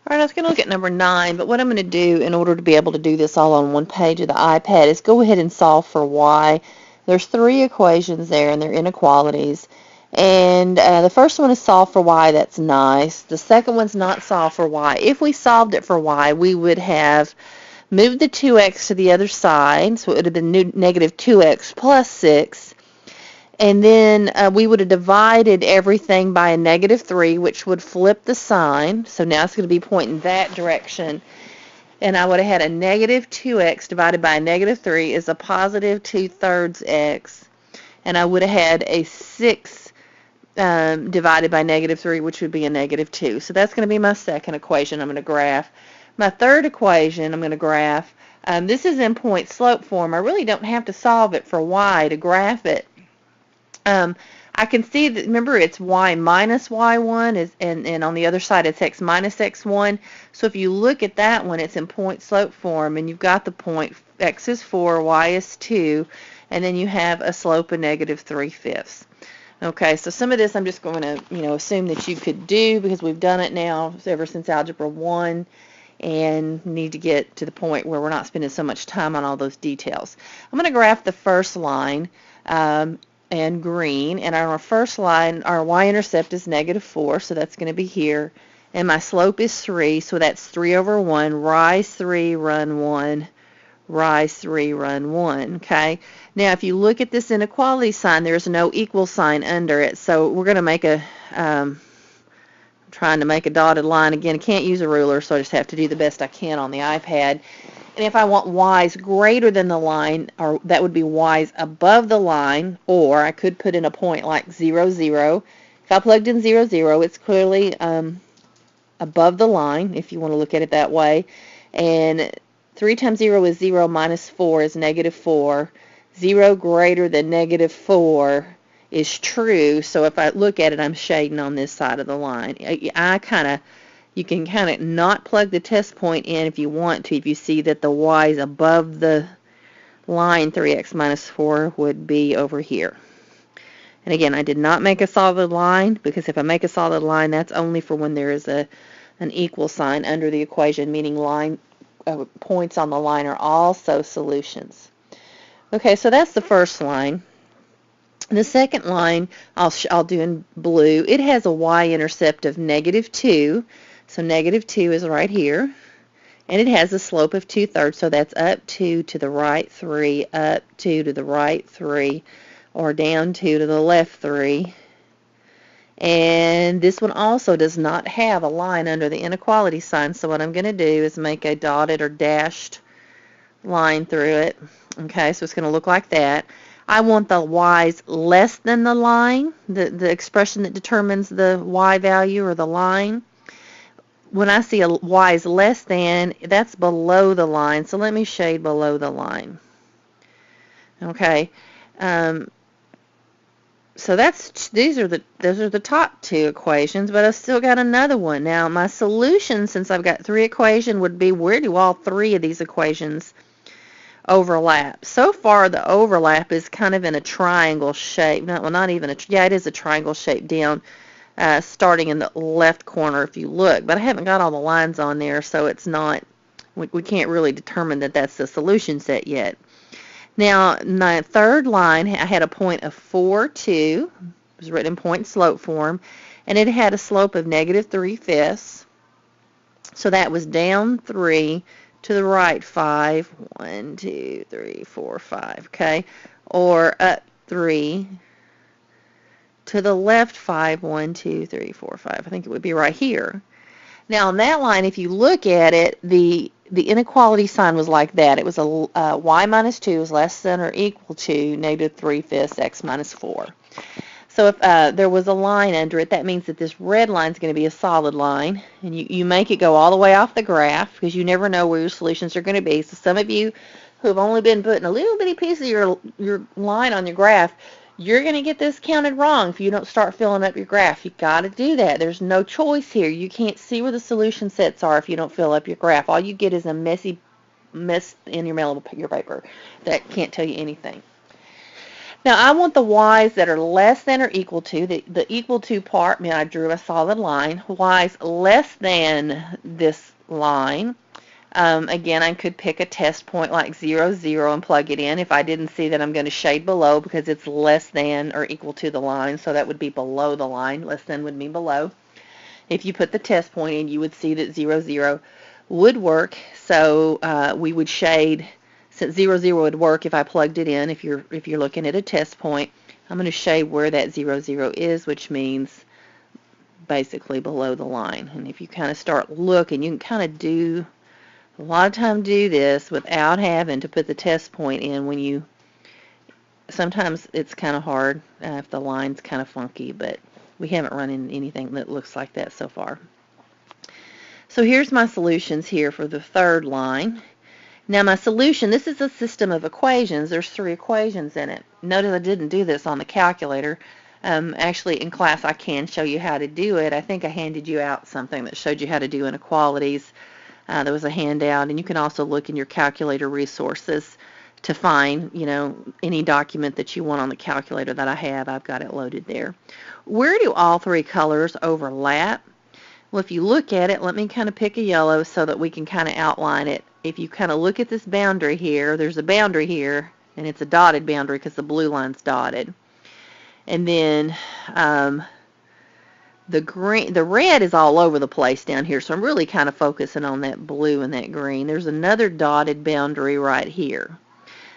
All right, I was going to look at number 9, but what I'm going to do in order to be able to do this all on one page of the iPad is go ahead and solve for y. There's 3 equations there, and they're inequalities. And the first one is solve for y. That's nice. The second one's not solve for y. If we solved it for y, we would have moved the 2x to the other side, so it would have been negative 2x plus 6. And then we would have divided everything by a negative 3, which would flip the sign. So now it's going to be pointing that direction. And I would have had a negative 2x divided by a negative 3 is a positive 2/3 x. And I would have had a 6 divided by negative 3, which would be a negative 2. So that's going to be my second equation I'm going to graph. My third equation I'm going to graph. This is in point slope form. I really don't have to solve it for y to graph it. I can see that, remember, it's y minus y1, and on the other side it's x minus x1. So if you look at that one, it's in point slope form, and you've got the point x is 4, y is 2, and then you have a slope of negative 3/5. Okay, so some of this I'm just going to, assume that you could do because we've done it now ever since Algebra 1 and need to get to the point where we're not spending so much time on all those details. I'm going to graph the first line. And green, and on our first line our y-intercept is negative 4, so that's going to be here, and my slope is 3, so that's 3 over 1, rise 3, run 1, rise 3, run 1. Okay, now if you look at this inequality sign, there's no equal sign under it, so we're going to make a trying to make a dotted line. Again, I can't use a ruler, so I just have to do the best I can on the iPad. And if I want y's greater than the line, or that would be y's above the line, or I could put in a point like 0, 0. If I plugged in 0, 0, it's clearly above the line, if you want to look at it that way. And 3 times 0 is 0, minus 4 is negative 4. 0 greater than negative 4 is true, so if I look at it, I'm shading on this side of the line. You can kind of not plug the test point in if you want to, if you see that the y is above the line. 3x minus 4 would be over here. And again, I did not make a solid line, because if I make a solid line, that's only for when there is an equal sign under the equation, meaning points on the line are also solutions. Okay, so that's the first line. The second line I'll do in blue. It has a y-intercept of negative 2. So negative 2 is right here, and it has a slope of 2/3, so that's up 2 to the right 3, up 2 to the right 3, or down 2 to the left 3. And this one also does not have a line under the inequality sign, so what I'm going to do is make a dotted or dashed line through it. Okay, so it's going to look like that. I want the y's less than the line, the expression that determines the y value or the line. When I see a y is less than, that's below the line, so let me shade below the line. Okay, so those are the top 2 equations, but I've still got another one. Now my solution, since I've got 3 equations, would be, where do all 3 of these equations overlap? So far the overlap is kind of in a triangle shape. Not even it is a triangle shape down. Starting in the left corner if you look, but I haven't got all the lines on there, so it's not, we can't really determine that that's the solution set yet. Now, my third line, I had a point of 4, 2, it was written in point slope form, and it had a slope of negative 3/5, so that was down 3 to the right 5, 1, 2, 3, 4, 5, okay, or up 3 to the left 5, 1, 2, 3, 4, 5. I think it would be right here. Now on that line, if you look at it, the inequality sign was like that. It was a y minus 2 is less than or equal to negative 3/5 x minus 4. So if there was a line under it, that means that this red line is going to be a solid line, and you make it go all the way off the graph, because you never know where your solutions are going to be. So some of you who have only been putting a little bitty piece of your line on your graph, you're going to get this counted wrong if you don't start filling up your graph. You've got to do that. There's no choice here. You can't see where the solution sets are if you don't fill up your graph. All you get is a messy mess in your paper that can't tell you anything. Now I want the y's that are less than or equal to, the equal to part, I mean I drew a solid line, y's less than this line. Again, I could pick a test point like 0, 0 and plug it in. If I didn't see that, I'm going to shade below because it's less than or equal to the line, so that would be below the line. Less than would mean below. If you put the test point in, you would see that 0, 0 would work, so we would shade, since 0, 0 would work if I plugged it in. If you're looking at a test point, I'm going to shade where that 0, 0 is, which means basically below the line. And if you kind of start looking, you can kind of do a lot of time do this without having to put the test point in. When you, sometimes it's kind of hard if the line's kind of funky, but we haven't run into anything that looks like that so far. So here's my solutions here for the third line. Now my solution, this is a system of equations. There's 3 equations in it. Notice I didn't do this on the calculator. Actually, in class I can show you how to do it. I think I handed you out something that showed you how to do inequalities. There was a handout, and you can also look in your calculator resources to find, any document that you want on the calculator that I have. I've got it loaded there. Where do all 3 colors overlap? Well, if you look at it, let me kind of pick a yellow so that we can kind of outline it. If you kind of look at this boundary here, there's a boundary here, and it's a dotted boundary because the blue line's dotted. And then the red is all over the place down here, so I'm really kind of focusing on that blue and that green. There's another dotted boundary right here.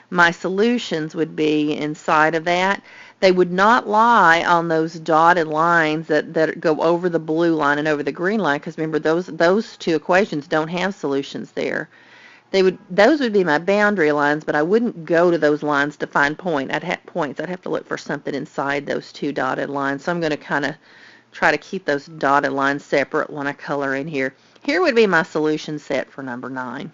My solutions would be inside of that. They would not lie on those dotted lines that go over the blue line and over the green line, because remember, those 2 equations don't have solutions there. Those would be my boundary lines, but I wouldn't go to those lines to find points. I'd have to look for something inside those 2 dotted lines. So I'm going to kind of try to keep those dotted lines separate when I color in here. Here would be my solution set for number 9.